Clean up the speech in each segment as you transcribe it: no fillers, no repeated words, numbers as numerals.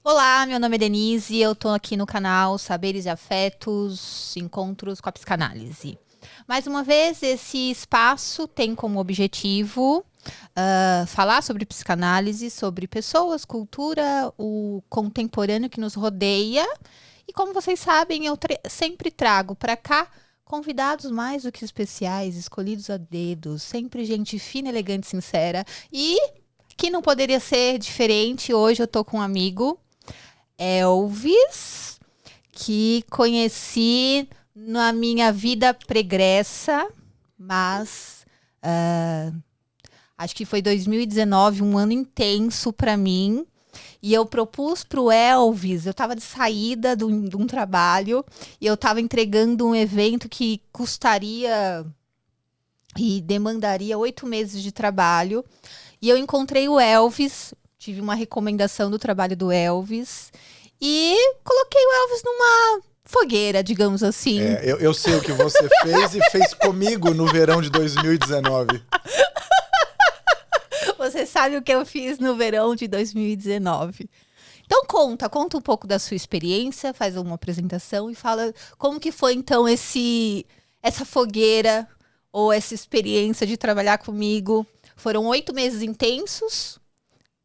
Olá, meu nome é Denise, eu tô aqui no canal Saberes e Afetos, Encontros com a Psicanálise. Mais uma vez, esse espaço tem como objetivo falar sobre psicanálise, sobre pessoas, cultura, o contemporâneo que nos rodeia. E como vocês sabem, eu sempre trago para cá convidados mais do que especiais, escolhidos a dedo, sempre gente fina, elegante, sincera. E que não poderia ser diferente, hoje eu tô com um amigo, Elvis, que conheci na minha vida pregressa, mas acho que foi 2019, um ano intenso para mim. E eu propus para o Elvis, eu estava de saída de um trabalho e eu estava entregando um evento que custaria e demandaria 8 meses de trabalho. E eu encontrei o Elvis, tive uma recomendação do trabalho do Elvis e coloquei o Elvis numa fogueira, digamos assim. Eu sei o que você fez e fez comigo no verão de 2019. Você sabe o que eu fiz no verão de 2019. Então conta um pouco da sua experiência, faz uma apresentação e fala como que foi então essa fogueira ou essa experiência de trabalhar comigo. Foram 8 meses intensos,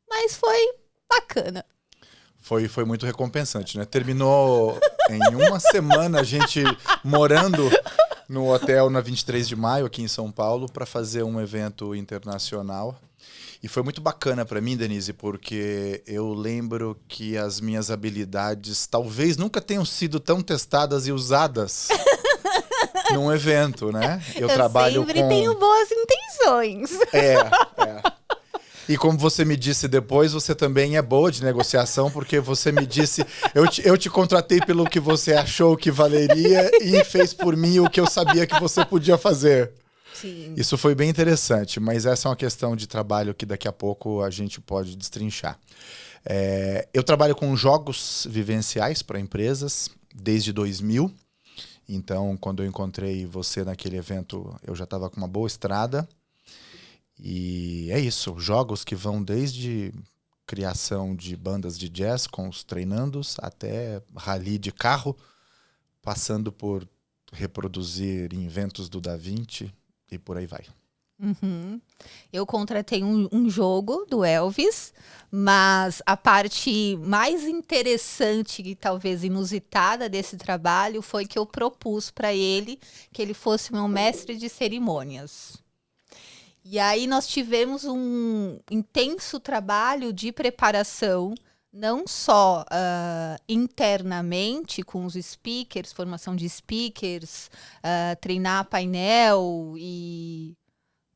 mas foi bacana. Foi muito recompensante, né? Terminou em uma semana a gente morando no hotel na 23 de maio, aqui em São Paulo, para fazer um evento internacional. E foi muito bacana para mim, Denise, porque eu lembro que as minhas habilidades talvez nunca tenham sido tão testadas e usadas num evento, né? Eu sempre tenho boas intenções. É. E como você me disse depois, você também é boa de negociação, porque você me disse, eu te contratei pelo que você achou que valeria e fez por mim o que eu sabia que você podia fazer. Sim. Isso foi bem interessante, mas essa é uma questão de trabalho que daqui a pouco a gente pode destrinchar. Eu trabalho com jogos vivenciais para empresas desde 2000. Então, quando eu encontrei você naquele evento, eu já estava com uma boa estrada. E é isso, jogos que vão desde criação de bandas de jazz com os treinandos até rally de carro, passando por reproduzir inventos do Da Vinci e por aí vai. Uhum. Eu contratei um jogo do Elvis, mas a parte mais interessante e talvez inusitada desse trabalho foi que eu propus para ele que ele fosse meu mestre de cerimônias. E aí nós tivemos um intenso trabalho de preparação, não só internamente com os speakers, formação de speakers, treinar painel e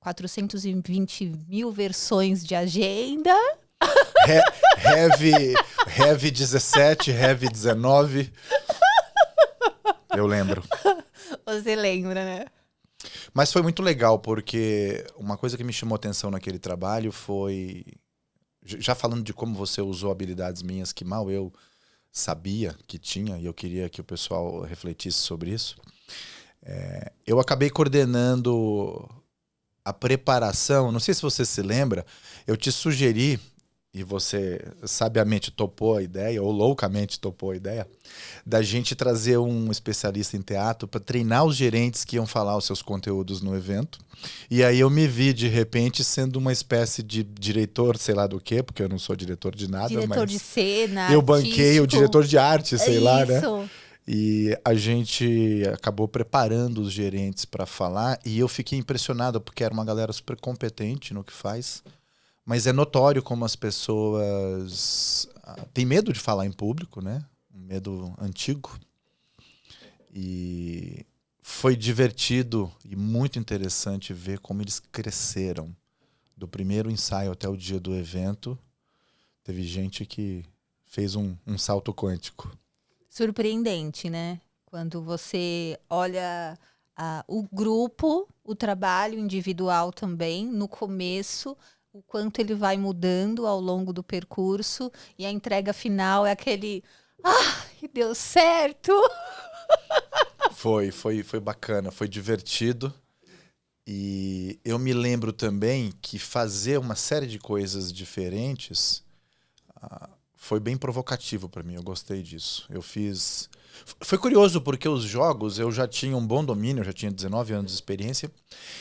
420 mil versões de agenda. Heavy 17, Heavy 19. Eu lembro. Você lembra, né? Mas foi muito legal, porque uma coisa que me chamou atenção naquele trabalho foi... Já falando de como você usou habilidades minhas que mal eu sabia que tinha, e eu queria que o pessoal refletisse sobre isso. Eu acabei coordenando a preparação. Não sei se você se lembra, eu te sugeri, e você sabiamente topou a ideia, ou loucamente topou a ideia, da gente trazer um especialista em teatro para treinar os gerentes que iam falar os seus conteúdos no evento. E aí eu me vi, de repente, sendo uma espécie de diretor, sei lá do quê, porque eu não sou diretor de nada, Diretor de cena, eu banquei o diretor de arte, sei lá, né? Isso. E a gente acabou preparando os gerentes para falar, e eu fiquei impressionado, porque era uma galera super competente no que faz. Mas é notório como as pessoas têm medo de falar em público, né? Um medo antigo. E foi divertido e muito interessante ver como eles cresceram. Do primeiro ensaio até o dia do evento, teve gente que fez um salto quântico. Surpreendente, né? Quando você olha o grupo, o trabalho individual também, no começo, o quanto ele vai mudando ao longo do percurso e a entrega final é aquele deu certo! Foi bacana, foi divertido. E eu me lembro também que fazer uma série de coisas diferentes foi bem provocativo para mim, eu gostei disso. Eu fiz... Foi curioso, porque os jogos eu já tinha um bom domínio, eu já tinha 19 anos de experiência.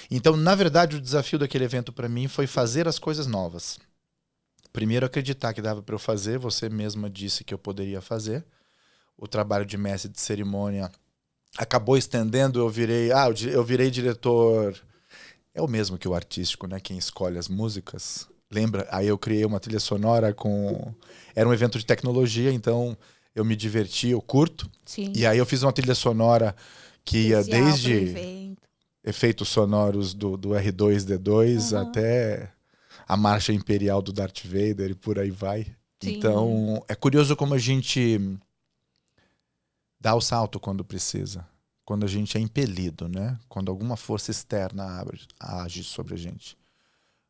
Então, na verdade, o desafio daquele evento para mim foi fazer as coisas novas. Primeiro, acreditar que dava para eu fazer, você mesma disse que eu poderia fazer. O trabalho de mestre de cerimônia acabou estendendo, eu virei diretor. É o mesmo que o artístico, né? Quem escolhe as músicas. Lembra? Aí eu criei uma trilha sonora com... Era um evento de tecnologia, então eu me diverti, eu curto. Sim. E aí eu fiz uma trilha sonora que ia Especial pro desde evento. efeitos sonoros do R2-D2 até a marcha imperial do Darth Vader e por aí vai. Sim. Então, é curioso como a gente dá o salto quando precisa. Quando a gente é impelido, né? Quando alguma força externa age sobre a gente.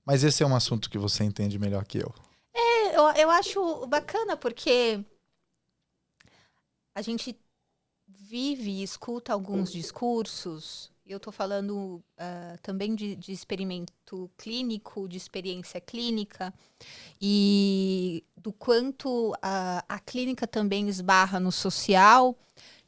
Mas esse é um assunto que você entende melhor que eu. Eu acho bacana porque a gente vive e escuta alguns discursos. Eu estou falando também de experimento clínico, de experiência clínica, e do quanto a clínica também esbarra no social,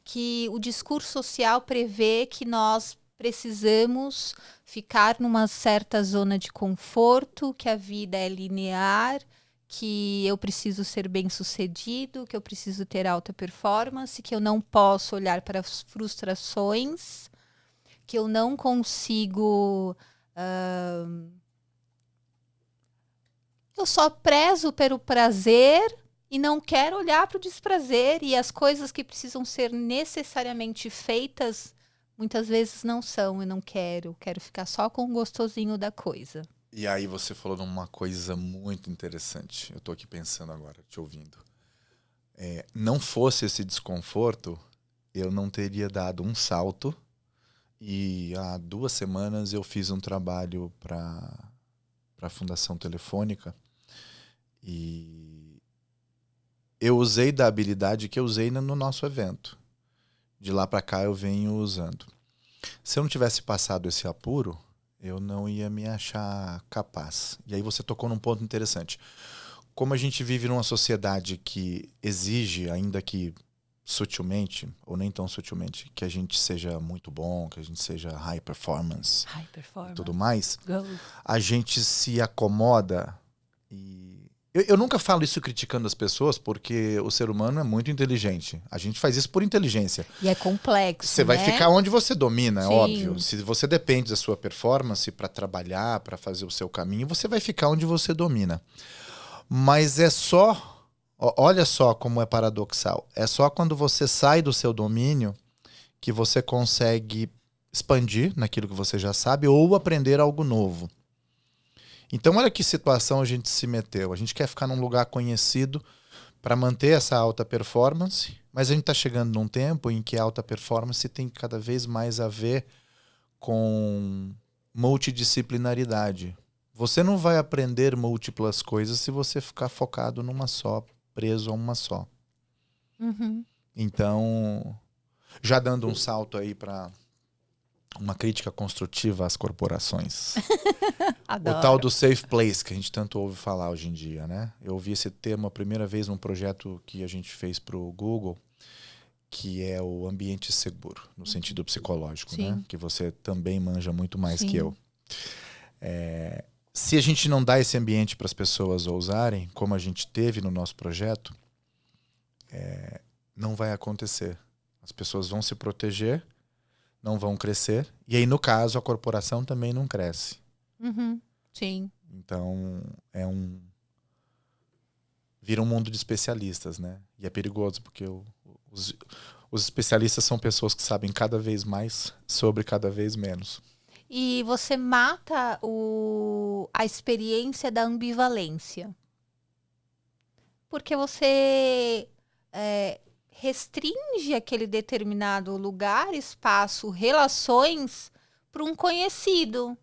que o discurso social prevê que nós precisamos ficar numa certa zona de conforto, que a vida é linear, que eu preciso ser bem-sucedido, que eu preciso ter alta performance, que eu não posso olhar para as frustrações, que eu não consigo... eu só prezo pelo prazer e não quero olhar para o desprazer, e as coisas que precisam ser necessariamente feitas, muitas vezes não são, eu não quero. Quero ficar só com o gostosinho da coisa. E aí você falou numa coisa muito interessante. Eu tô aqui pensando agora, te ouvindo. Não fosse esse desconforto, eu não teria dado um salto. E há 2 semanas eu fiz um trabalho para a Fundação Telefônica. E eu usei da habilidade que eu usei no nosso evento. De lá para cá eu venho usando. Se eu não tivesse passado esse apuro, eu não ia me achar capaz. E aí você tocou num ponto interessante. Como a gente vive numa sociedade que exige, ainda que sutilmente, ou nem tão sutilmente, que a gente seja muito bom, que a gente seja high performance e tudo mais, a gente se acomoda e... Eu nunca falo isso criticando as pessoas, porque o ser humano é muito inteligente. A gente faz isso por inteligência. E é complexo, Você vai ficar onde você domina, é Sim. óbvio. Se você depende da sua performance para trabalhar, para fazer o seu caminho, você vai ficar onde você domina. Mas é só... Olha só como é paradoxal. É só quando você sai do seu domínio que você consegue expandir naquilo que você já sabe ou aprender algo novo. Então, olha que situação a gente se meteu. A gente quer ficar num lugar conhecido para manter essa alta performance, mas a gente está chegando num tempo em que a alta performance tem cada vez mais a ver com multidisciplinaridade. Você não vai aprender múltiplas coisas se você ficar focado numa só, preso a uma só. Uhum. Então, já dando um salto aí para uma crítica construtiva às corporações. Adoro. O tal do safe place, que a gente tanto ouve falar hoje em dia, né? Eu ouvi esse termo a primeira vez num projeto que a gente fez para o Google, que é o ambiente seguro, no sentido psicológico, Sim. né? Que você também manja muito mais Sim. que eu. Se a gente não dá esse ambiente para as pessoas ousarem, como a gente teve no nosso projeto, não vai acontecer. As pessoas vão se proteger, não vão crescer, e aí, no caso, a corporação também não cresce. Uhum. Sim. Então, vira um mundo de especialistas, né? E é perigoso, porque os especialistas são pessoas que sabem cada vez mais sobre cada vez menos. E você mata a experiência da ambivalência. Porque você restringe aquele determinado lugar, espaço, relações para um conhecido,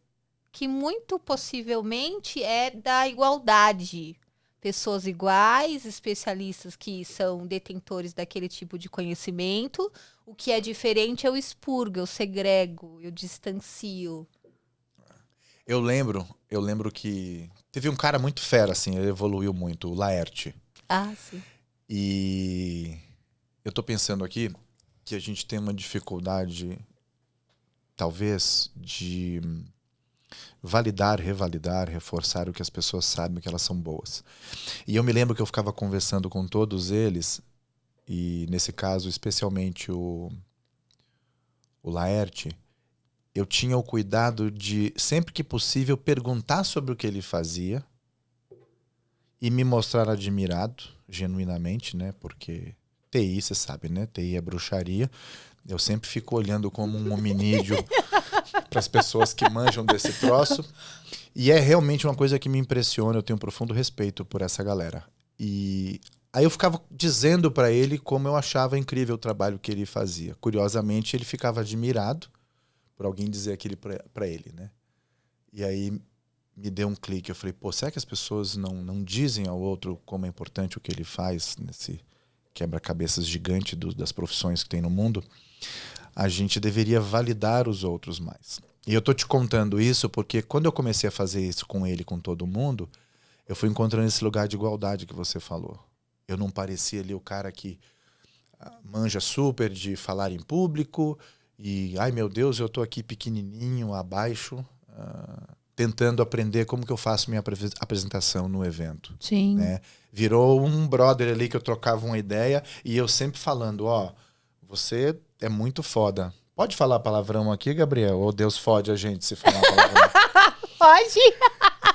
que muito possivelmente é da igualdade. Pessoas iguais, especialistas que são detentores daquele tipo de conhecimento. O que é diferente eu expurgo, eu segrego, eu distancio. Eu lembro que teve um cara muito fera, assim, ele evoluiu muito, o Laerte. Ah, sim. E eu tô pensando aqui que a gente tem uma dificuldade, talvez, de validar, revalidar, reforçar o que as pessoas sabem que elas são boas. E eu me lembro que eu ficava conversando com todos eles, e nesse caso, especialmente o Laerte, eu tinha o cuidado de, sempre que possível, perguntar sobre o que ele fazia e me mostrar admirado, genuinamente, né? Porque TI, você sabe, né? TI é bruxaria. Eu sempre fico olhando como um hominídeo para as pessoas que manjam desse troço. E é realmente uma coisa que me impressiona. Eu tenho um profundo respeito por essa galera. E aí eu ficava dizendo para ele como eu achava incrível o trabalho que ele fazia. Curiosamente, ele ficava admirado por alguém dizer aquilo para ele, né? E aí me deu um clique. Eu falei, pô, será que as pessoas não dizem ao outro como é importante o que ele faz nesse quebra-cabeças gigante das profissões que tem no mundo? A gente deveria validar os outros mais. E eu tô te contando isso porque quando eu comecei a fazer isso com ele, com todo mundo, eu fui encontrando esse lugar de igualdade que você falou. Eu não parecia ali o cara que manja super de falar em público e, ai meu Deus, eu tô aqui pequenininho, abaixo, tentando aprender como que eu faço minha apresentação no evento. Sim. Né? Virou um brother ali que eu trocava uma ideia e eu sempre falando, ó, você é muito foda. Pode falar palavrão aqui, Gabriel? Ou Deus fode a gente se falar palavrão? Pode!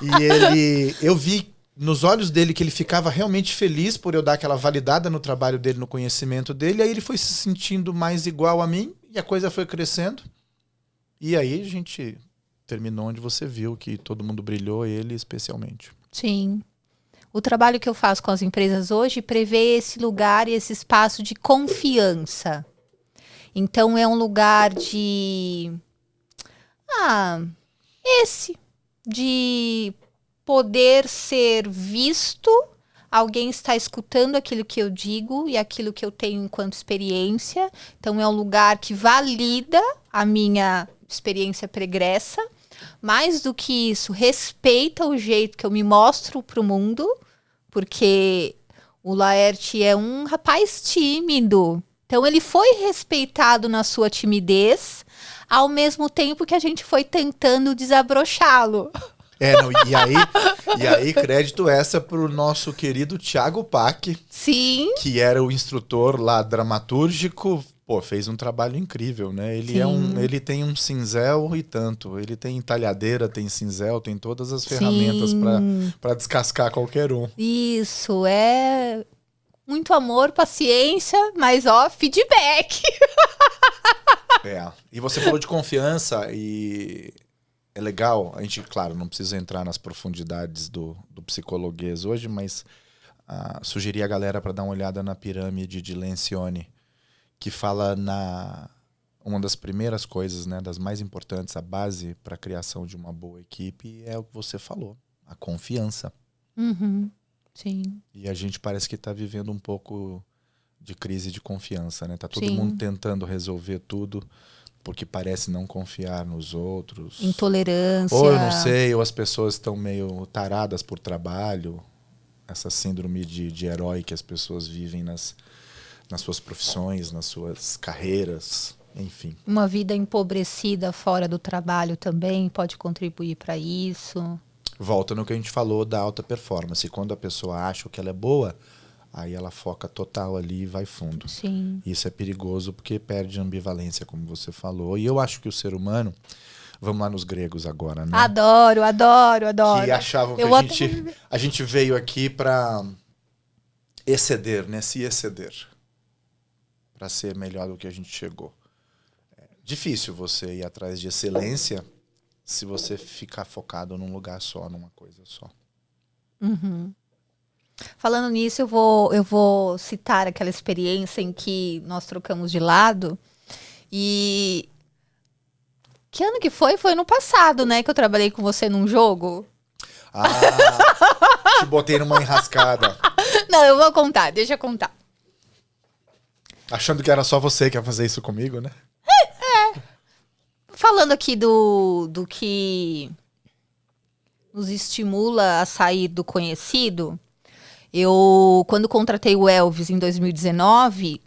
E eu vi nos olhos dele que ele ficava realmente feliz por eu dar aquela validada no trabalho dele, no conhecimento dele. Aí ele foi se sentindo mais igual a mim e a coisa foi crescendo. E aí a gente terminou onde você viu que todo mundo brilhou, ele especialmente. Sim. O trabalho que eu faço com as empresas hoje prevê esse lugar e esse espaço de confiança. Então é um lugar de de poder ser visto, alguém está escutando aquilo que eu digo e aquilo que eu tenho enquanto experiência. Então é um lugar que valida a minha experiência pregressa. Mais do que isso, respeita o jeito que eu me mostro para o mundo, porque o Laerte é um rapaz tímido. Então ele foi respeitado na sua timidez, ao mesmo tempo que a gente foi tentando desabrochá-lo. E aí crédito essa pro nosso querido Thiago Pac. Sim. Que era o instrutor lá dramatúrgico. Pô, fez um trabalho incrível, né? Ele tem um cinzel e tanto. Ele tem talhadeira, tem cinzel, tem todas as ferramentas para descascar qualquer um. Isso, é muito amor, paciência, mas feedback. E você falou de confiança e é legal. A gente, claro, não precisa entrar nas profundidades do psicologuês hoje, mas sugeri a galera para dar uma olhada na pirâmide de Lencioni, que fala uma das primeiras coisas, né, das mais importantes, a base para a criação de uma boa equipe é o que você falou, a confiança. Uhum. Sim. E a gente parece que está vivendo um pouco de crise de confiança, né? Tá todo Sim. mundo tentando resolver tudo porque parece não confiar nos outros. Intolerância. Ou eu não sei, ou as pessoas estão meio taradas por trabalho. Essa síndrome de herói que as pessoas vivem nas suas profissões, nas suas carreiras, enfim. Uma vida empobrecida fora do trabalho também pode contribuir para isso. Volta no que a gente falou da alta performance. Quando a pessoa acha que ela é boa, aí ela foca total ali e vai fundo. Sim. Isso é perigoso porque perde ambivalência, como você falou. E eu acho que o ser humano... Vamos lá nos gregos agora, né? Adoro. Que achavam que a gente veio aqui para exceder, né? Se exceder. Para ser melhor do que a gente chegou. É difícil você ir atrás de excelência se você ficar focado num lugar só, numa coisa só. Uhum. Falando nisso, eu vou citar aquela experiência em que nós trocamos de lado. E que ano que foi? Foi no passado, né? Que eu trabalhei com você num jogo. Te botei numa enrascada. Não, eu vou contar, deixa eu contar. Achando que era só você que ia fazer isso comigo, né? Falando aqui do que nos estimula a sair do conhecido, Quando contratei o Elvis em 2019,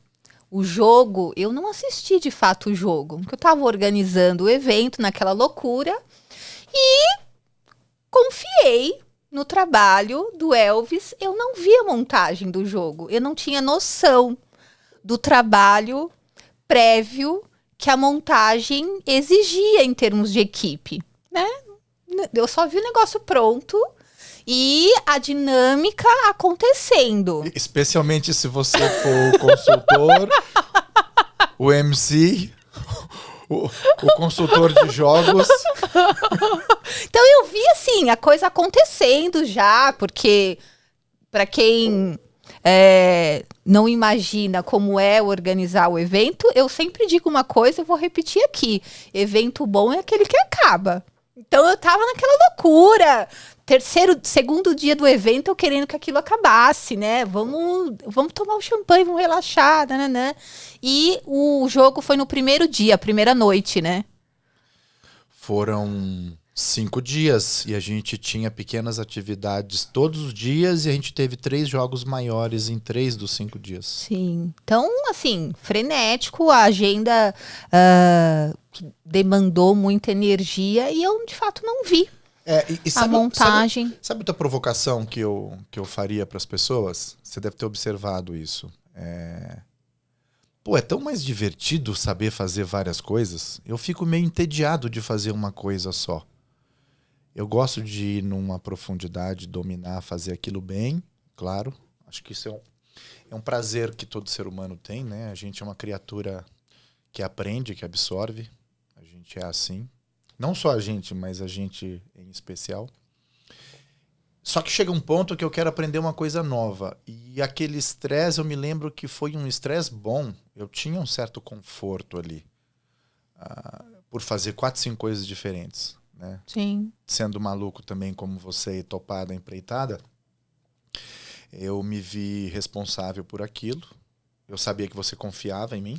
o jogo, eu não assisti de fato o jogo, porque eu estava organizando o evento naquela loucura e confiei no trabalho do Elvis. Eu não vi a montagem do jogo, eu não tinha noção do trabalho prévio que a montagem exigia em termos de equipe, né? Eu só vi o negócio pronto e a dinâmica acontecendo. Especialmente se você for o consultor, o MC, o consultor de jogos. Então eu vi assim, a coisa acontecendo já, porque para quem não imagina como é organizar o evento, eu sempre digo uma coisa, eu vou repetir aqui. Evento bom é aquele que acaba. Então eu tava naquela loucura. Segundo dia do evento, eu querendo que aquilo acabasse, né? Vamos tomar um champanhe, vamos relaxar, né? E o jogo foi no primeiro dia, a primeira noite, né? Foram 5 dias e a gente tinha pequenas atividades todos os dias e a gente teve 3 jogos maiores em 3 dos 5 dias. Sim. Então, assim, frenético, a agenda que demandou muita energia e eu, de fato, não vi a montagem. Sabe outra provocação que eu faria para as pessoas? Você deve ter observado isso. Pô, é tão mais divertido saber fazer várias coisas. Eu fico meio entediado de fazer uma coisa só. Eu gosto de ir numa profundidade, dominar, fazer aquilo bem, claro. Acho que isso é um prazer que todo ser humano tem, né? A gente é uma criatura que aprende, que absorve. A gente é assim. Não só a gente, mas a gente em especial. Só que chega um ponto que eu quero aprender uma coisa nova. E aquele estresse, eu me lembro que foi um estresse bom. Eu tinha um certo conforto ali. Por fazer 4, 5 coisas diferentes. Né? Sim. Sendo maluco também como você e topada, empreitada, eu me vi responsável por aquilo. Eu sabia que você confiava em mim.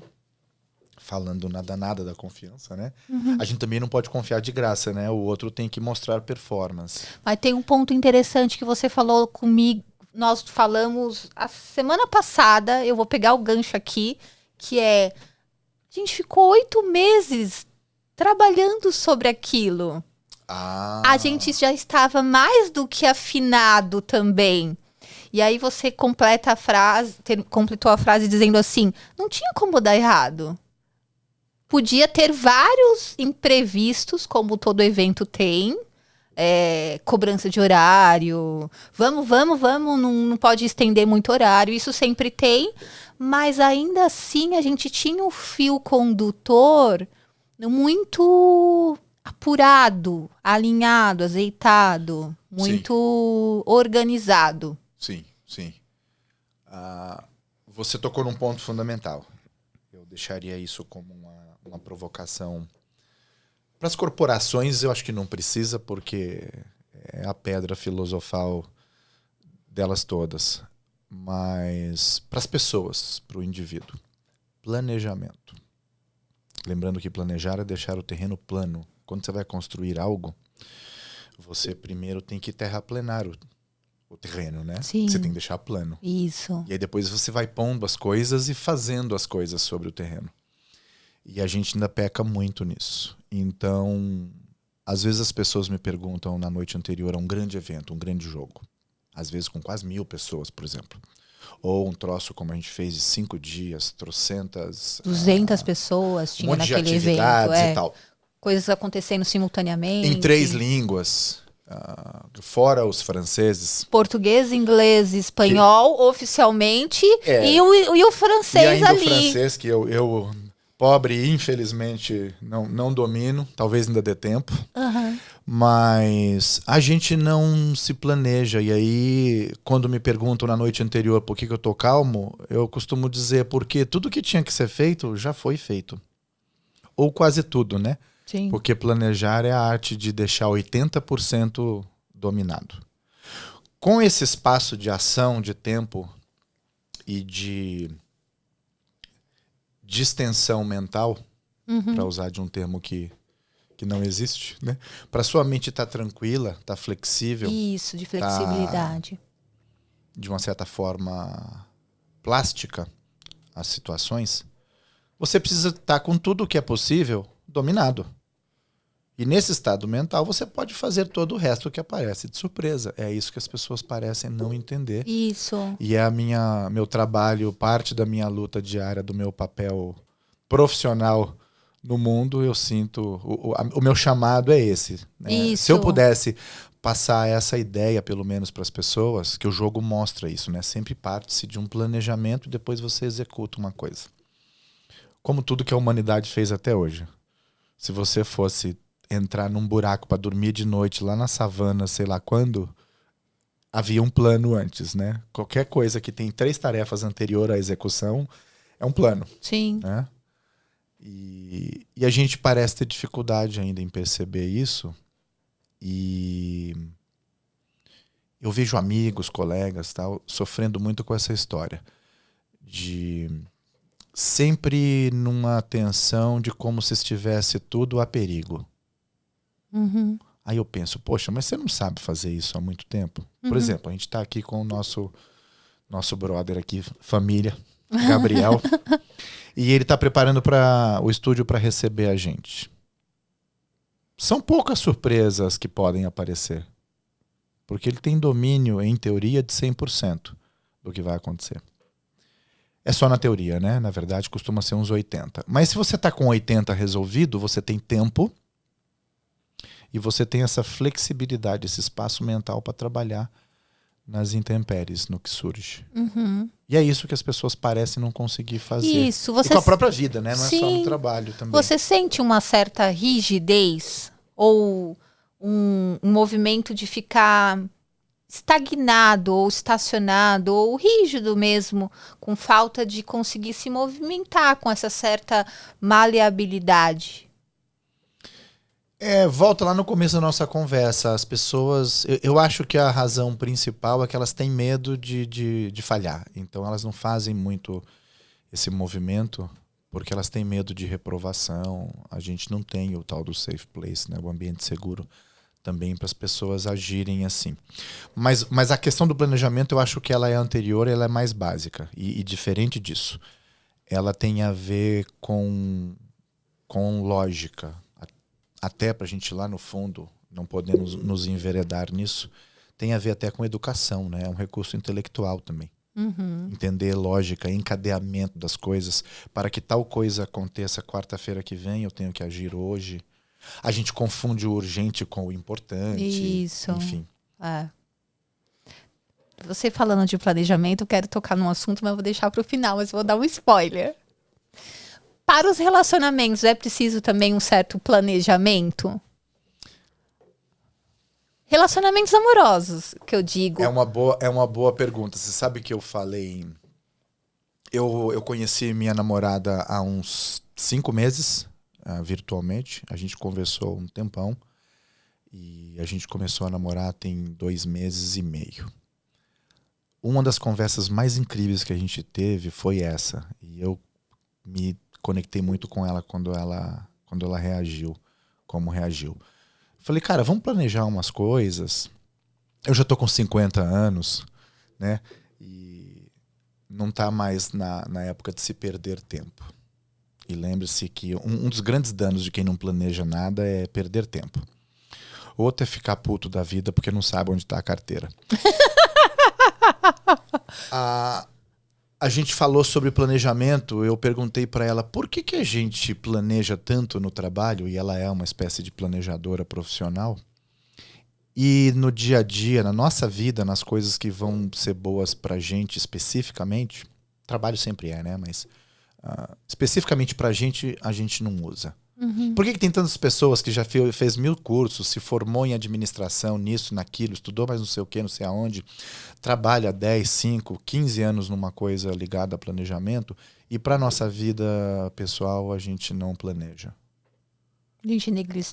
Falando nada da confiança, né? Uhum. A gente também não pode confiar de graça, né? O outro tem que mostrar performance. Mas tem um ponto interessante que você falou comigo. Nós falamos a semana passada, eu vou pegar o gancho aqui, que a gente ficou 8 meses trabalhando sobre aquilo. A gente já estava mais do que afinado também. E aí você completou a frase dizendo assim, não tinha como dar errado. Podia ter vários imprevistos, como todo evento tem. Cobrança de horário. Vamos, não pode estender muito horário. Isso sempre tem. Mas ainda assim, a gente tinha um fio condutor muito apurado, alinhado, azeitado, muito organizado. Sim. Você tocou num ponto fundamental. Eu deixaria isso como uma provocação. Para as corporações, eu acho que não precisa, porque é a pedra filosofal delas todas. Mas para as pessoas, para o indivíduo, planejamento. Lembrando que planejar é deixar o terreno plano. Quando você vai construir algo, você primeiro tem que terraplenar o terreno, né? Sim. Você tem que deixar plano. Isso. E aí depois você vai pondo as coisas e fazendo as coisas sobre o terreno. E a gente ainda peca muito nisso. Então, às vezes as pessoas me perguntam na noite anterior a um grande evento, um grande jogo. Às vezes com quase 1.000 pessoas, por exemplo. Ou um troço como a gente fez de 5 dias, 200 pessoas tinha naquele evento. E tal. Coisas acontecendo simultaneamente. Em 3 línguas. Fora os franceses. Português, inglês, espanhol, oficialmente. E o francês e ainda ali. O francês, que eu pobre, infelizmente, não domino. Talvez ainda dê tempo. Uhum. Mas a gente não se planeja. E aí, quando me perguntam na noite anterior por que eu tô calmo, eu costumo dizer porque tudo que tinha que ser feito já foi feito. Ou quase tudo, né? Sim. Porque planejar é a arte de deixar 80% dominado. Com esse espaço de ação, de tempo e de extensão mental, para usar de um termo que não existe, né? Para sua mente estar tranquila, estar flexível. Isso, de flexibilidade. de uma certa forma, plástica as situações, você precisa estar com tudo o que é possível dominado. E nesse estado mental você pode fazer todo o resto que aparece de surpresa. É isso que as pessoas parecem não entender. Isso. E é meu trabalho, parte da minha luta diária, do meu papel profissional no mundo, eu sinto... O meu chamado é esse. Né? Isso. Se eu pudesse passar essa ideia, pelo menos para as pessoas, que o jogo mostra isso, né? Sempre parte-se de um planejamento e depois você executa uma coisa. Como tudo que a humanidade fez até hoje. Se você fosse entrar num buraco para dormir de noite lá na savana, sei lá quando, havia um plano antes, né? Qualquer coisa que tem 3 tarefas anterior à execução é um plano. Sim. Né? E a gente parece ter dificuldade ainda em perceber isso. E eu vejo amigos, colegas, tal, sofrendo muito com essa história de sempre numa tensão de como se estivesse tudo a perigo. Uhum. Aí eu penso, poxa, mas você não sabe fazer isso há muito tempo? Por exemplo, a gente está aqui com o nosso brother aqui, família, Gabriel, e ele está preparando o estúdio para receber a gente. São poucas surpresas que podem aparecer, porque ele tem domínio, em teoria, de 100% do que vai acontecer. É só na teoria, né? Na verdade, costuma ser uns 80%. Mas se você está com 80% resolvido, você tem tempo e você tem essa flexibilidade, esse espaço mental para trabalhar nas intempéries, no que surge. Uhum. E é isso que as pessoas parecem não conseguir fazer. Isso, E com a própria vida, né? Não Sim. é só no trabalho também. Você sente uma certa rigidez ou um movimento de ficar estagnado ou estacionado ou rígido mesmo, com falta de conseguir se movimentar com essa certa maleabilidade? Volta lá no começo da nossa conversa. As pessoas... Eu acho que a razão principal é que elas têm medo de falhar. Então elas não fazem muito esse movimento porque elas têm medo de reprovação. A gente não tem o tal do safe place, né? O ambiente seguro também para as pessoas agirem assim. Mas a questão do planejamento, eu acho que ela é anterior, ela é mais básica. E diferente disso, ela tem a ver com lógica. Até para a gente lá no fundo, não podemos nos enveredar nisso, tem a ver até com educação, né? É um recurso intelectual também. Uhum. Entender lógica, encadeamento das coisas. Para que tal coisa aconteça quarta-feira que vem, eu tenho que agir hoje. A gente confunde o urgente com o importante. Isso. Enfim. Você falando de planejamento, eu quero tocar num assunto, mas eu vou deixar para o final, mas vou dar um spoiler. Para os relacionamentos, é preciso também um certo planejamento? Relacionamentos amorosos, que eu digo. É uma boa pergunta. Você sabe que eu falei... Eu conheci minha namorada há uns 5 meses, virtualmente. A gente conversou um tempão. E a gente começou a namorar tem 2 meses e meio. Uma das conversas mais incríveis que a gente teve foi essa. E eu me conectei muito com ela quando ela reagiu, como reagiu. Falei, cara, vamos planejar umas coisas. Eu já tô com 50 anos, né? E não tá mais na época de se perder tempo. E lembre-se que um dos grandes danos de quem não planeja nada é perder tempo. Outro é ficar puto da vida porque não sabe onde tá a carteira. A gente falou sobre planejamento, eu perguntei para ela por que a gente planeja tanto no trabalho, e ela é uma espécie de planejadora profissional, e no dia a dia, na nossa vida, nas coisas que vão ser boas pra gente especificamente, trabalho sempre é, né? Mas especificamente pra gente, a gente não usa. Uhum. Por que tem tantas pessoas que já fez 1000 cursos, se formou em administração, nisso, naquilo, estudou mais não sei o que, não sei aonde, trabalha 10, 5, 15 anos numa coisa ligada a planejamento e para nossa vida pessoal a gente não planeja? A gente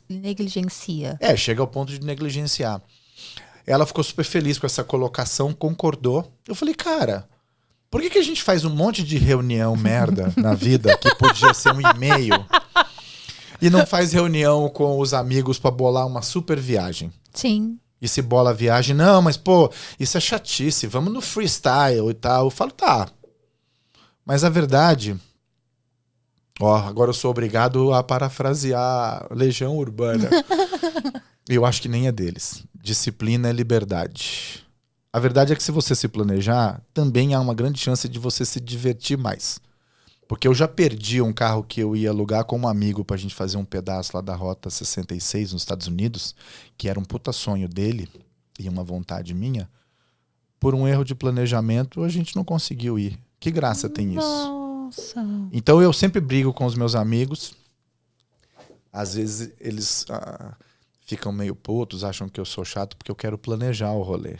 negligencia. Chega ao ponto de negligenciar. Ela ficou super feliz com essa colocação, concordou. Eu falei, cara, por que a gente faz um monte de reunião merda na vida que podia ser um e-mail e não faz reunião com os amigos para bolar uma super viagem? Sim. E se bola a viagem, não, mas pô, isso é chatice, vamos no freestyle e tal. Eu falo, tá. Mas a verdade, ó, agora eu sou obrigado a parafrasear Legião Urbana. Eu acho que nem é deles. Disciplina é liberdade. A verdade é que se você se planejar, também há uma grande chance de você se divertir mais. Porque eu já perdi um carro que eu ia alugar com um amigo pra gente fazer um pedaço lá da Rota 66 nos Estados Unidos, que era um puta sonho dele e uma vontade minha. Por um erro de planejamento, a gente não conseguiu ir. Que graça tem isso? Nossa. Então eu sempre brigo com os meus amigos. Às vezes eles ficam meio putos, acham que eu sou chato porque eu quero planejar o rolê.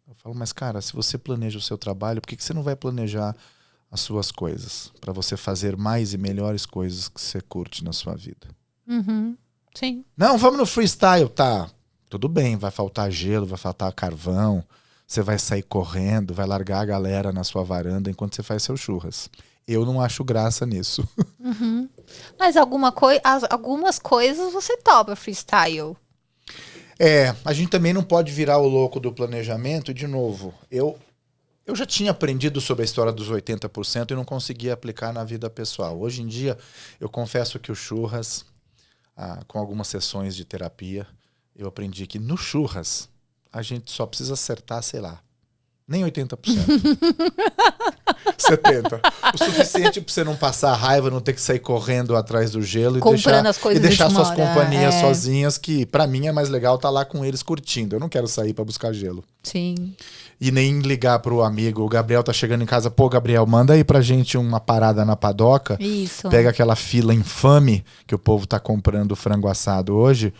Eu falo, mas cara, se você planeja o seu trabalho, por que você não vai planejar as suas coisas? Para você fazer mais e melhores coisas que você curte na sua vida. Uhum. Sim. Não, vamos no freestyle, tá? Tudo bem, vai faltar gelo, vai faltar carvão. Você vai sair correndo, vai largar a galera na sua varanda enquanto você faz seus churras. Eu não acho graça nisso. Uhum. Mas algumas coisas você topa freestyle. A gente também não pode virar o louco do planejamento. E, de novo, eu já tinha aprendido sobre a história dos 80% e não conseguia aplicar na vida pessoal. Hoje em dia, eu confesso que o churras, com algumas sessões de terapia, eu aprendi que no churras, a gente só precisa acertar, sei lá, nem 80%. 70%. O suficiente pra você não passar raiva, não ter que sair correndo atrás do gelo Comprando as coisas e deixar de suas última hora, companhias sozinhas, que pra mim é mais legal estar lá com eles curtindo. Eu não quero sair pra buscar gelo. Sim. E nem ligar pro amigo. O Gabriel tá chegando em casa. Pô, Gabriel, manda aí pra gente uma parada na padoca. Isso. Pega aquela fila infame que o povo tá comprando frango assado hoje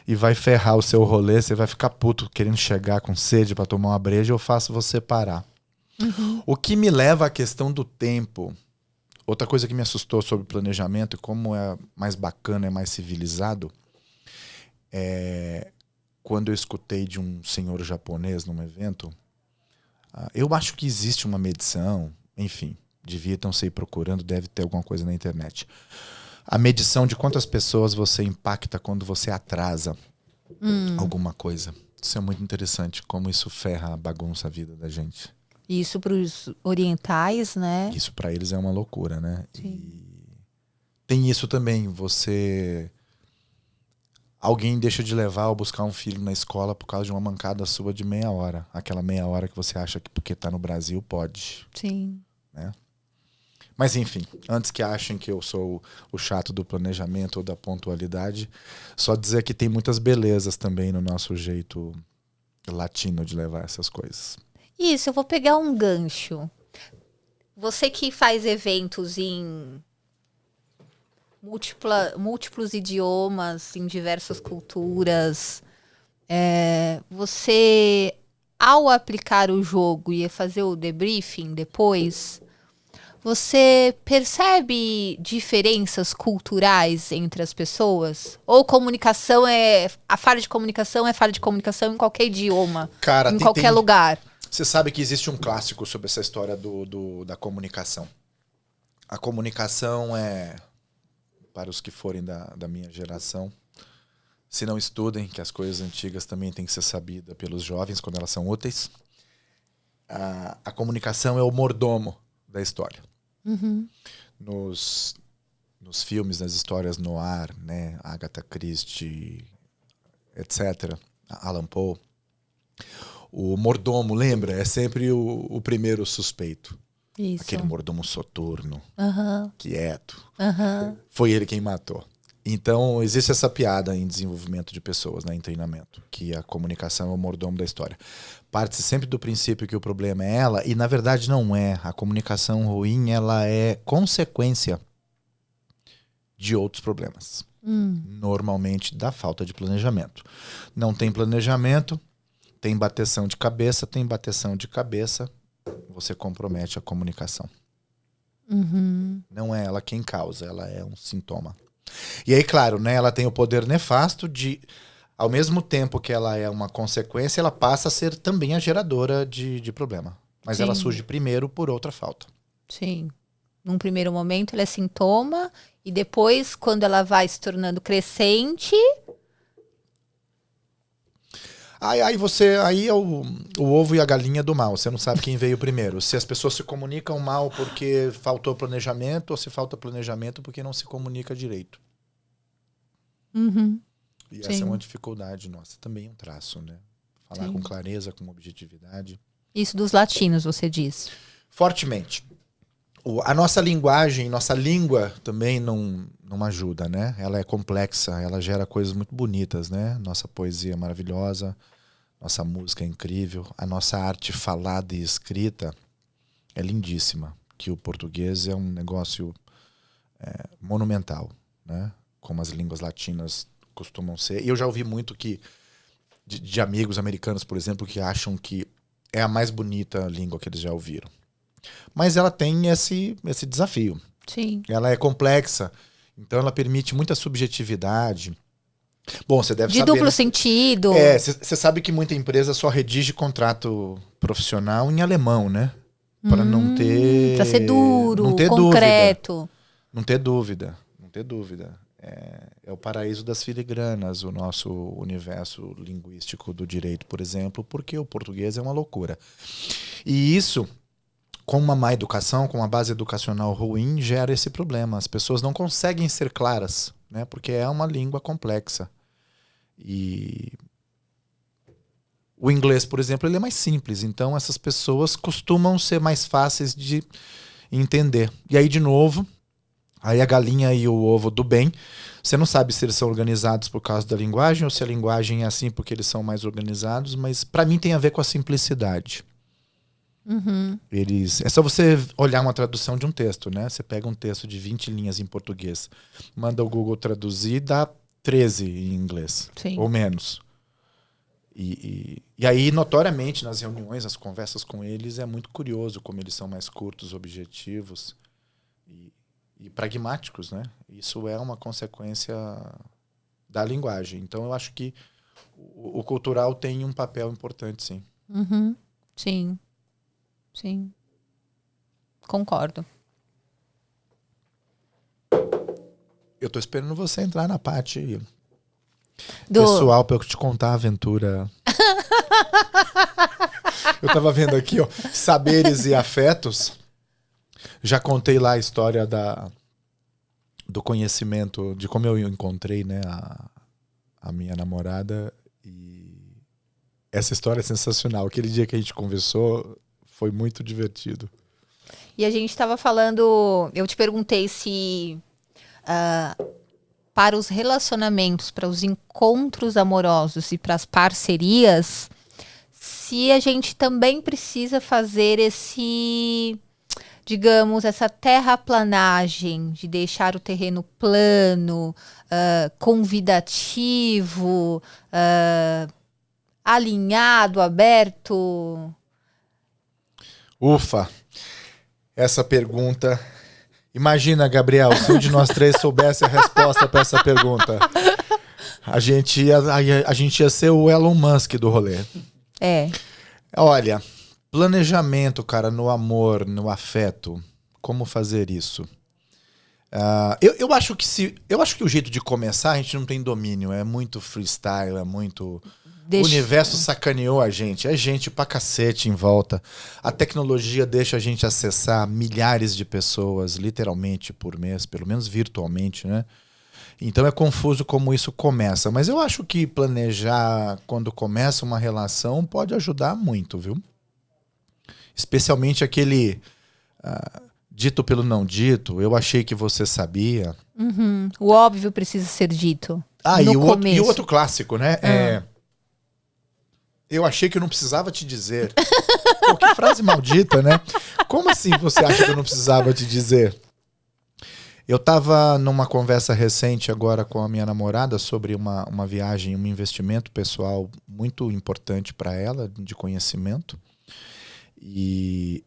e vai ferrar o seu rolê. Você vai ficar puto querendo chegar com sede pra tomar uma breja. Eu faço você parar. Uhum. O que me leva à questão do tempo. Outra coisa que me assustou sobre planejamento e como é mais bacana, é mais civilizado, é quando eu escutei de um senhor japonês num evento. Eu acho que existe uma medição, enfim, divirtam-se aí procurando, deve ter alguma coisa na internet. A medição de quantas pessoas você impacta quando você atrasa alguma coisa. Isso é muito interessante, como isso ferra, bagunça a vida da gente. Isso para os orientais, né? Isso para eles é uma loucura, né? Sim. E tem isso também, alguém deixa de levar ou buscar um filho na escola por causa de uma mancada sua de meia hora. Aquela meia hora que você acha que porque tá no Brasil pode. Sim. Né? Mas enfim, antes que achem que eu sou o chato do planejamento ou da pontualidade, só dizer que tem muitas belezas também no nosso jeito latino de levar essas coisas. Isso, eu vou pegar um gancho. Você que faz eventos em múltiplos idiomas, em diversas culturas, você, ao aplicar o jogo e fazer o debriefing depois, você percebe diferenças culturais entre as pessoas? Ou a falha de comunicação é falha de comunicação em qualquer idioma, Cara, em qualquer lugar? Você sabe que existe um clássico sobre essa história da comunicação. A comunicação para os que forem da minha geração, se não estudem, que as coisas antigas também têm que ser sabidas pelos jovens quando elas são úteis, a comunicação é o mordomo da história. Uhum. Nos filmes, nas histórias noir, né, Agatha Christie, etc., Alan Poe, o mordomo, lembra? É sempre o primeiro suspeito. Isso. Aquele mordomo soturno, quieto. Foi ele quem matou. Então, existe essa piada em desenvolvimento de pessoas, né, em treinamento, que a comunicação é o mordomo da história. Parte-se sempre do princípio que o problema é ela, e na verdade não é. A comunicação ruim, ela é consequência de outros problemas. Normalmente da falta de planejamento. Não tem planejamento, tem bateção de cabeça, você compromete a comunicação. Não é ela quem causa, ela é um sintoma. E aí, claro, né, ela tem o poder nefasto de, ao mesmo tempo que ela é uma consequência, ela passa a ser também a geradora de problema. Mas Sim. ela surge primeiro por outra falta. Sim. Num primeiro momento ela é sintoma e depois, quando ela vai se tornando crescente... Aí é o ovo e a galinha do mal. Você não sabe quem veio primeiro. Se as pessoas se comunicam mal porque faltou planejamento, ou se falta planejamento porque não se comunica direito. Uhum. E essa é uma dificuldade nossa. Também é um traço, né? Falar com clareza, com objetividade. Isso dos latinos, você diz. Fortemente. A nossa linguagem, nossa língua também não ajuda, né? Ela é complexa, ela gera coisas muito bonitas, né? Nossa poesia é maravilhosa, nossa música é incrível, a nossa arte falada e escrita é lindíssima. Que o português é um negócio monumental, né? Como as línguas latinas costumam ser. E eu já ouvi muito de amigos americanos, por exemplo, que acham que é a mais bonita língua que eles já ouviram. Mas ela tem esse desafio. Sim. Ela é complexa, então ela permite muita subjetividade. Bom, você deve saber... De duplo sentido. Você sabe que muita empresa só redige contrato profissional em alemão, né? Para não ter... Para ser duro, não ter concreto. Dúvida. Não ter dúvida. É o paraíso das filigranas, o nosso universo linguístico do direito, por exemplo, porque o português é uma loucura. E isso... com uma má educação, com uma base educacional ruim, gera esse problema. As pessoas não conseguem ser claras, né? Porque é uma língua complexa. E o inglês, por exemplo, ele é mais simples. Então, essas pessoas costumam ser mais fáceis de entender. E aí, de novo, aí a galinha e o ovo do bem. Você não sabe se eles são organizados por causa da linguagem ou se a linguagem é assim porque eles são mais organizados. Mas, para mim, tem a ver com a simplicidade. Uhum. É só você olhar uma tradução de um texto, né? Você pega um texto de 20 linhas em português, manda o Google traduzir e dá 13 em inglês. Sim. Ou menos. E aí, notoriamente, nas reuniões, nas conversas com eles, é muito curioso como eles são mais curtos, objetivos e pragmáticos, né? Isso é uma consequência da linguagem. Então, eu acho que o cultural tem um papel importante, sim. Uhum. Sim. Concordo. Eu tô esperando você entrar na parte pessoal pra eu te contar a aventura. Eu tava vendo aqui, ó, Saberes e Afetos. Já contei lá a história do conhecimento, de como eu encontrei, né, a minha namorada. E essa história é sensacional. Aquele dia que a gente conversou... foi muito divertido. E a gente estava falando... Eu te perguntei se... para os relacionamentos, para os encontros amorosos e para as parcerias... se a gente também precisa fazer digamos, essa terraplanagem de deixar o terreno plano, convidativo, alinhado, aberto... Ufa, essa pergunta... Imagina, Gabriel, se um de nós três soubesse a resposta para essa pergunta. A gente ia ser o Elon Musk do rolê. Olha, planejamento, cara, no amor, no afeto. Como fazer isso? Eu acho que o jeito de começar a gente não tem domínio. É muito freestyle, é muito... O universo sacaneou a gente. É gente pra cacete em volta. A tecnologia deixa a gente acessar milhares de pessoas, literalmente, por mês, pelo menos virtualmente, né? Então é confuso como isso começa. Mas eu acho que planejar quando começa uma relação pode ajudar muito, viu? Especialmente aquele dito pelo não dito. Eu achei que você sabia. Uhum. O óbvio precisa ser dito. E o outro clássico, né? Eu achei que eu não precisava te dizer. Pô, que frase maldita, né? Como assim você acha que eu não precisava te dizer? Eu tava numa conversa recente agora com a minha namorada sobre uma viagem, um investimento pessoal muito importante para ela, de conhecimento. E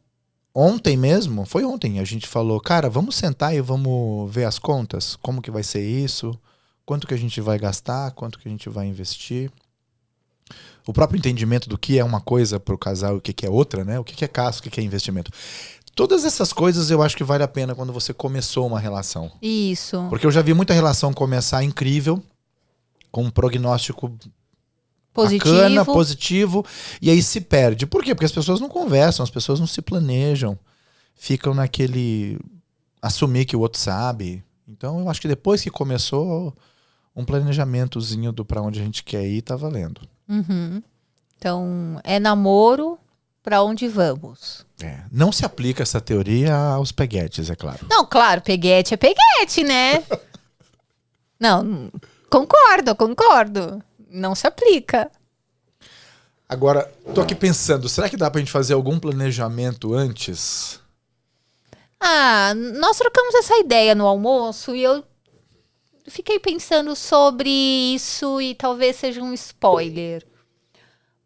foi ontem, a gente falou, cara, vamos sentar e vamos ver as contas, como que vai ser isso, quanto que a gente vai gastar, quanto que a gente vai investir. O próprio entendimento do que é uma coisa para o casal e o que é outra, né? O que é gasto, o que é investimento. Todas essas coisas eu acho que vale a pena quando você começou uma relação. Isso. Porque eu já vi muita relação começar incrível, com um prognóstico bacana, positivo, e aí se perde. Por quê? Porque as pessoas não conversam, as pessoas não se planejam, ficam naquele assumir que o outro sabe. Então eu acho que depois que começou um planejamentozinho do pra onde a gente quer ir, tá valendo. Uhum. Então, é namoro pra onde vamos. Não se aplica essa teoria aos peguetes, é claro. Não, claro, peguete é peguete, né? Não, concordo. Não se aplica. Agora, tô aqui pensando, será que dá pra gente fazer algum planejamento antes? Nós trocamos essa ideia no almoço e eu fiquei pensando sobre isso e talvez seja um spoiler.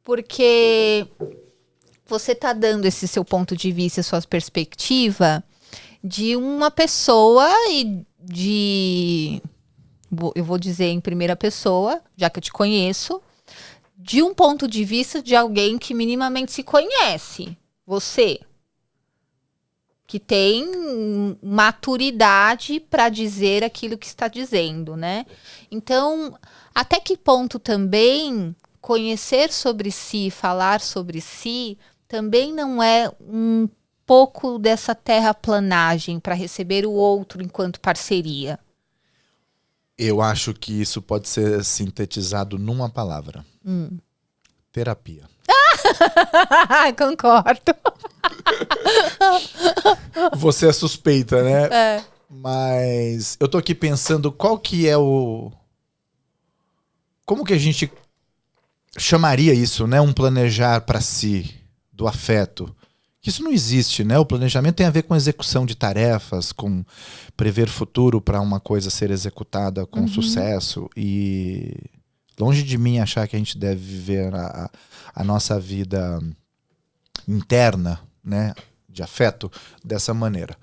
Porque você tá dando esse seu ponto de vista, sua perspectiva de uma pessoa eu vou dizer em primeira pessoa, já que eu te conheço, de um ponto de vista de alguém que minimamente se conhece. Você, que tem maturidade para dizer aquilo que está dizendo, né? Então, até que ponto também conhecer sobre si, falar sobre si, também não é um pouco dessa terraplanagem para receber o outro enquanto parceria? Eu acho que isso pode ser sintetizado numa palavra. Terapia. Concordo. Você é suspeita, né? É. Mas eu tô aqui pensando qual que é o... Como que a gente chamaria isso, né? Um planejar para si, do afeto. Que isso não existe, né? O planejamento tem a ver com execução de tarefas, com prever futuro para uma coisa ser executada com sucesso. E longe de mim achar que a gente deve viver a nossa vida interna, né? De afeto dessa maneira.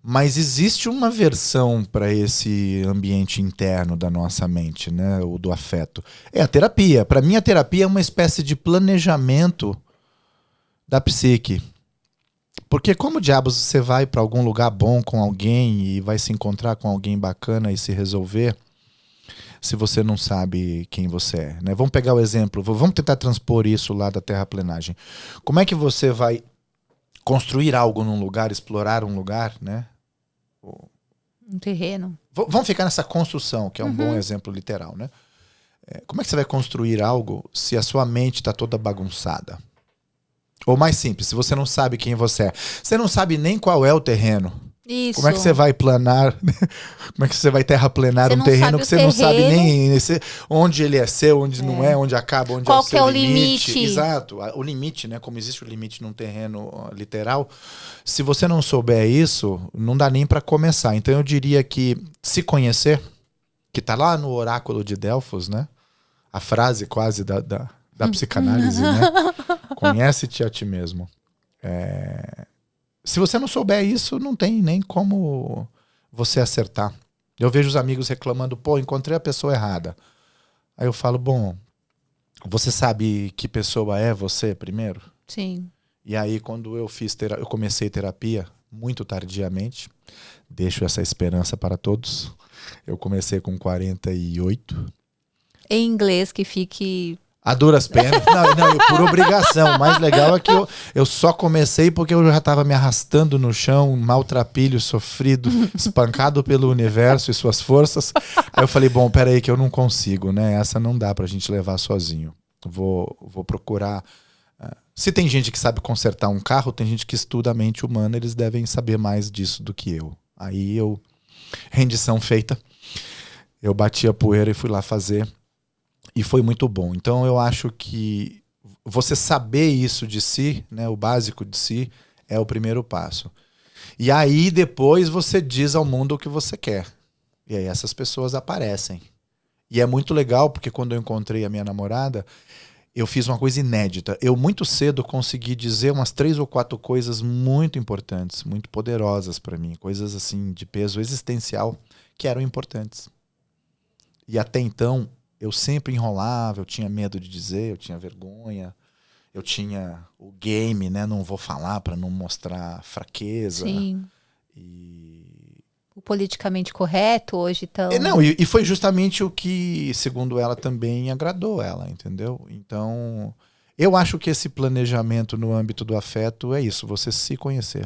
Mas existe uma versão para esse ambiente interno da nossa mente, né? O do afeto. É a terapia. Para mim, a terapia é uma espécie de planejamento da psique. Porque como diabos você vai para algum lugar bom com alguém e vai se encontrar com alguém bacana e se resolver se você não sabe quem você é, né? Vamos pegar o exemplo, vamos tentar transpor isso lá da terraplenagem. Como é que você vai construir algo num lugar, explorar um lugar, né? Um terreno. Vamos ficar nessa construção, que é um bom exemplo literal, né? Como é que você vai construir algo se a sua mente está toda bagunçada? Ou mais simples, se você não sabe quem você é. Você não sabe nem qual é o terreno. Isso. Como é que você vai planar? Como é que você vai terraplenar um terreno que você não sabe nem onde ele é seu, onde não é, onde acaba, onde qual é o seu que é o limite. limite? Exato. O limite, né? Como existe o limite num terreno literal. Se você não souber isso, não dá nem para começar. Então eu diria que se conhecer, que tá lá no oráculo de Delfos, né? A frase quase da psicanálise, né? Conhece-te a ti mesmo. Se você não souber isso, não tem nem como você acertar. Eu vejo os amigos reclamando, pô, encontrei a pessoa errada. Aí eu falo, bom, você sabe que pessoa é você primeiro? Sim. E aí quando eu comecei terapia, muito tardiamente, deixo essa esperança para todos. Eu comecei com 48. Em inglês, que fique... A duras penas. Não, por obrigação. O mais legal é que eu só comecei porque eu já estava me arrastando no chão, maltrapilho, sofrido, espancado pelo universo e suas forças. Aí eu falei, bom, peraí que eu não consigo, né? Essa não dá pra gente levar sozinho. Vou procurar... Se tem gente que sabe consertar um carro, tem gente que estuda a mente humana, eles devem saber mais disso do que eu. Aí rendição feita, eu bati a poeira e fui lá fazer. E foi muito bom. Então eu acho que você saber isso de si, né, o básico de si, é o primeiro passo. E aí depois você diz ao mundo o que você quer. E aí essas pessoas aparecem. E é muito legal porque quando eu encontrei a minha namorada, eu fiz uma coisa inédita. Eu muito cedo consegui dizer umas 3 ou 4 coisas muito importantes, muito poderosas para mim. Coisas assim de peso existencial que eram importantes. E até então... eu sempre enrolava, eu tinha medo de dizer, eu tinha vergonha, eu tinha o game, né? Não vou falar para não mostrar fraqueza. Sim. o politicamente correto hoje tão... Não, e foi justamente o que, segundo ela, também agradou ela, entendeu? Então, eu acho que esse planejamento no âmbito do afeto é isso, você se conhecer.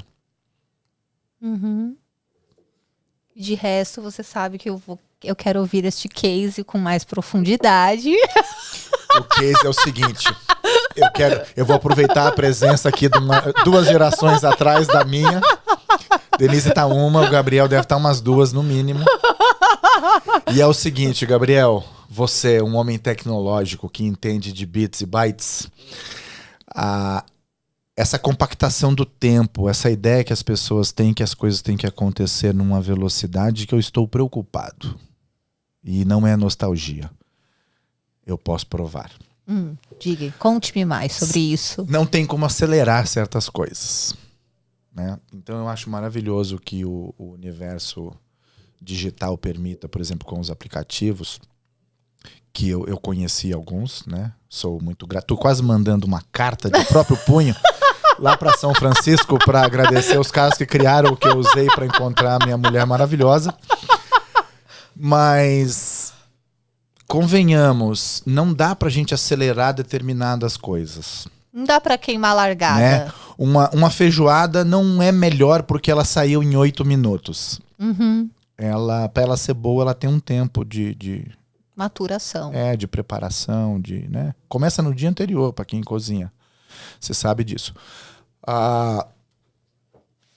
Uhum. De resto, você sabe que eu quero ouvir este case com mais profundidade. O case é o seguinte, eu vou aproveitar a presença aqui de 2 gerações atrás da minha. Denise tá uma, o Gabriel deve estar umas 2 no mínimo. E é o seguinte, Gabriel, você, um homem tecnológico que entende de bits e bytes, essa compactação do tempo, essa ideia que as pessoas têm que as coisas têm que acontecer numa velocidade que eu estou preocupado. E não é nostalgia. Eu posso provar. Diga, conte-me mais sobre isso. Não tem como acelerar certas coisas, né? Então eu acho maravilhoso que o universo digital permita, por exemplo, com os aplicativos, que eu conheci alguns, né? Sou muito grato. Tô quase mandando uma carta de próprio punho lá para São Francisco para agradecer os caras que criaram o que eu usei para encontrar a minha mulher maravilhosa. Mas convenhamos, não dá pra gente acelerar determinadas coisas. Não dá pra queimar a largada. Né? Uma feijoada não é melhor porque ela saiu em 8 minutos. Uhum. Pra ela ser boa, ela tem um tempo de maturação. De preparação, né? Começa no dia anterior, para quem cozinha. Você sabe disso.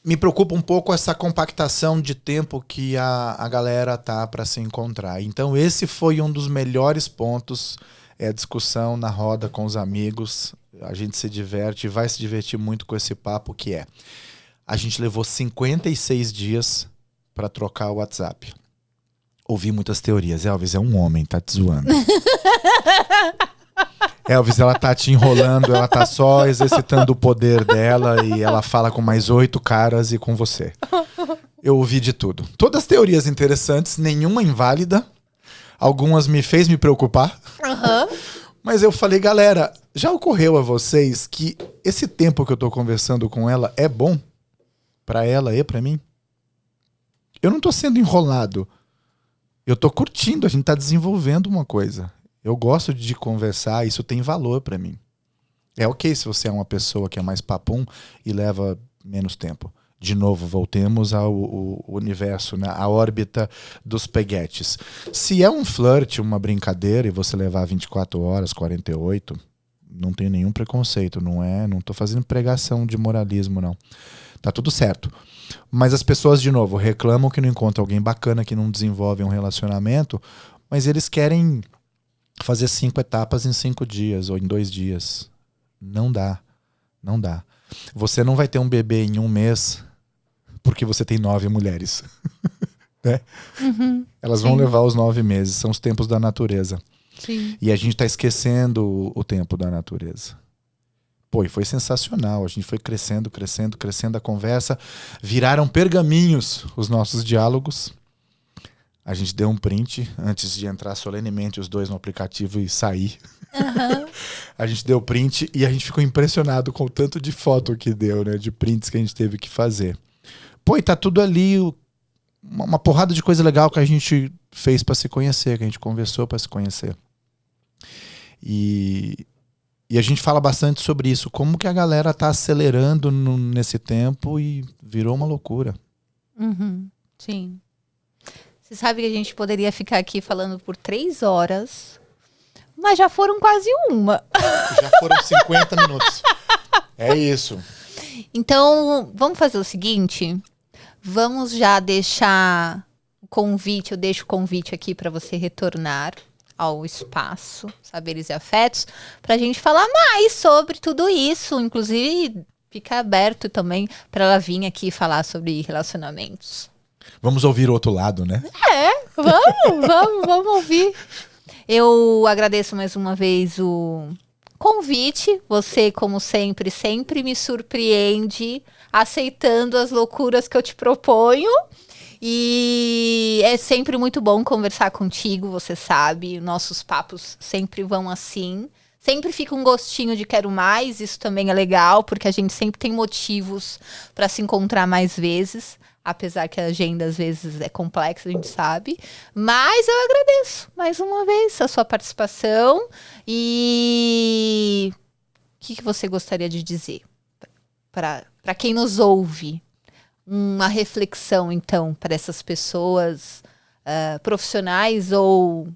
Me preocupa um pouco essa compactação de tempo que a galera tá para se encontrar. Então esse foi um dos melhores pontos, a discussão na roda com os amigos. A gente se diverte, vai se divertir muito com esse papo que a gente levou 56 dias para trocar o WhatsApp. Ouvi muitas teorias. Elvis é um homem, tá te zoando. Elvis, ela tá te enrolando, ela tá só exercitando o poder dela e ela fala com mais 8 caras e com você. Eu ouvi de tudo. Todas as teorias interessantes, nenhuma inválida. Algumas me fez me preocupar. Uhum. Mas eu falei, galera, já ocorreu a vocês que esse tempo que eu tô conversando com ela é bom pra ela e pra mim? Eu não tô sendo enrolado. Eu tô curtindo, a gente tá desenvolvendo uma coisa. Eu gosto de conversar, isso tem valor pra mim. É ok se você é uma pessoa que é mais papum e leva menos tempo. De novo, voltemos ao universo, né? A órbita dos peguetes. Se é um flerte, uma brincadeira, e você levar 24 horas, 48, não tenho nenhum preconceito, não tô fazendo pregação de moralismo, não. Tá tudo certo. Mas as pessoas, de novo, reclamam que não encontram alguém bacana, que não desenvolvem um relacionamento, mas eles querem fazer 5 etapas em 5 dias ou em 2 dias. Não dá. Não dá. Você não vai ter um bebê em 1 mês porque você tem 9 mulheres. Né? Uhum. Elas vão levar os 9 meses. São os tempos da natureza. Sim. E a gente está esquecendo o tempo da natureza. Pô, e foi sensacional. A gente foi crescendo, crescendo, crescendo a conversa. Viraram pergaminhos os nossos diálogos. A gente deu um print antes de entrar solenemente os dois no aplicativo e sair. Uhum. A gente deu print e a gente ficou impressionado com o tanto de foto que deu, né? De prints que a gente teve que fazer. Pô, e tá tudo ali, uma porrada de coisa legal que a gente fez para se conhecer, que a gente conversou para se conhecer. E a gente fala bastante sobre isso. Como que a galera tá acelerando nesse tempo e virou uma loucura. Uhum. Sim. Você sabe que a gente poderia ficar aqui falando por 3 horas, mas já foram quase 1. Já foram 50 minutos. É isso. Então, vamos fazer o seguinte. Vamos já deixar o convite, eu deixo o convite aqui para você retornar ao espaço Saberes e Afetos, para a gente falar mais sobre tudo isso. Inclusive, fica aberto também para ela vir aqui falar sobre relacionamentos. Vamos ouvir o outro lado, né? Vamos ouvir. Eu agradeço mais uma vez o convite. Você, como sempre, sempre me surpreende aceitando as loucuras que eu te proponho. E é sempre muito bom conversar contigo, você sabe. Nossos papos sempre vão assim. Sempre fica um gostinho de quero mais. Isso também é legal, porque a gente sempre tem motivos para se encontrar mais vezes. apesar que a agenda às vezes é complexa, a gente sabe. Mas eu agradeço mais uma vez a sua participação. E o que você gostaria de dizer para quem nos ouve? Uma reflexão, então, para essas pessoas profissionais ou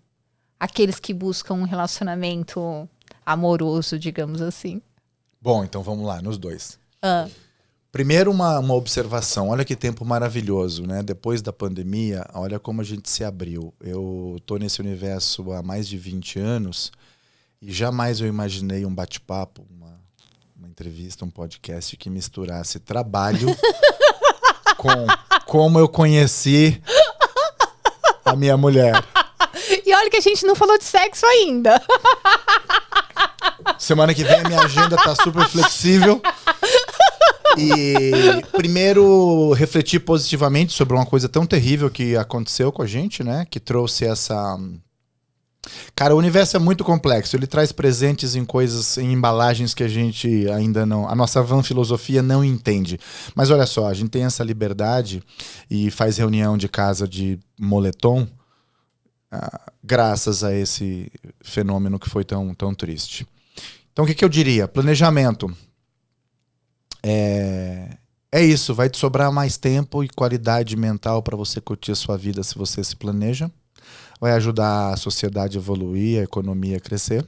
aqueles que buscam um relacionamento amoroso, digamos assim. Bom, então vamos lá, nos dois. Primeiro, uma observação. Olha que tempo maravilhoso, né? Depois da pandemia, olha como a gente se abriu. Eu tô nesse universo há mais de 20 anos e jamais eu imaginei um bate-papo, uma entrevista, um podcast que misturasse trabalho com como eu conheci a minha mulher. E olha que a gente não falou de sexo ainda. Semana que vem a minha agenda tá super flexível. E primeiro, refletir positivamente sobre uma coisa tão terrível que aconteceu com a gente, né? Que trouxe essa... Cara, o universo é muito complexo. Ele traz presentes em coisas, em embalagens que a gente ainda não... A nossa van filosofia não entende. Mas olha só, a gente tem essa liberdade e faz reunião de casa de moletom graças a esse fenômeno que foi tão triste. Então, o que eu diria? Planejamento. É isso, vai te sobrar mais tempo e qualidade mental para você curtir a sua vida se você se planeja. Vai ajudar a sociedade a evoluir, a economia a crescer.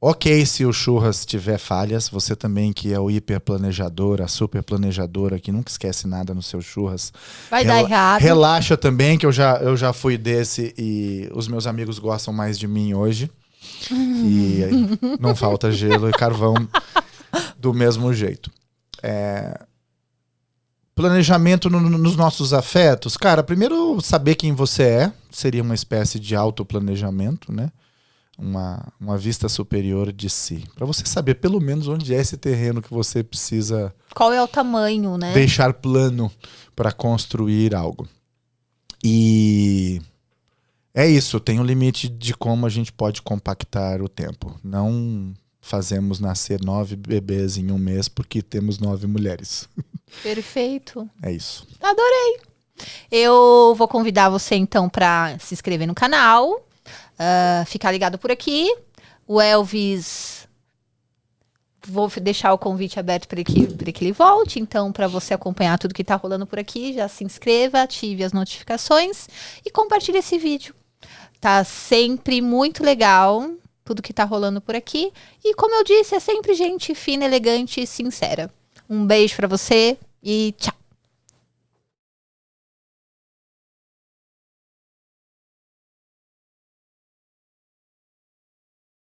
Ok, se o churras tiver falhas, você também que é o hiperplanejador, a superplanejadora, que nunca esquece nada no seu churras. Vai dar errado. Relaxa também, que eu já fui desse e os meus amigos gostam mais de mim hoje. E não falta gelo e carvão do mesmo jeito. Planejamento nos nossos afetos. Cara, primeiro saber quem você é. Seria uma espécie de autoplanejamento, né? Uma vista superior de si. Para você saber pelo menos onde é esse terreno que você precisa... Qual é o tamanho, né? Deixar plano para construir algo. E... é isso, tem um limite de como a gente pode compactar o tempo. Não fazemos nascer 9 bebês em um mês porque temos 9 mulheres. Perfeito. É isso. Adorei. Eu vou convidar você, então, para se inscrever no canal. Ficar ligado por aqui. O Elvis... Vou deixar o convite aberto para que ele volte. Então, para você acompanhar tudo que está rolando por aqui, já se inscreva, ative as notificações e compartilhe esse vídeo. Tá sempre muito legal tudo que tá rolando por aqui. E como eu disse, é sempre gente fina, elegante e sincera. Um beijo pra você e tchau!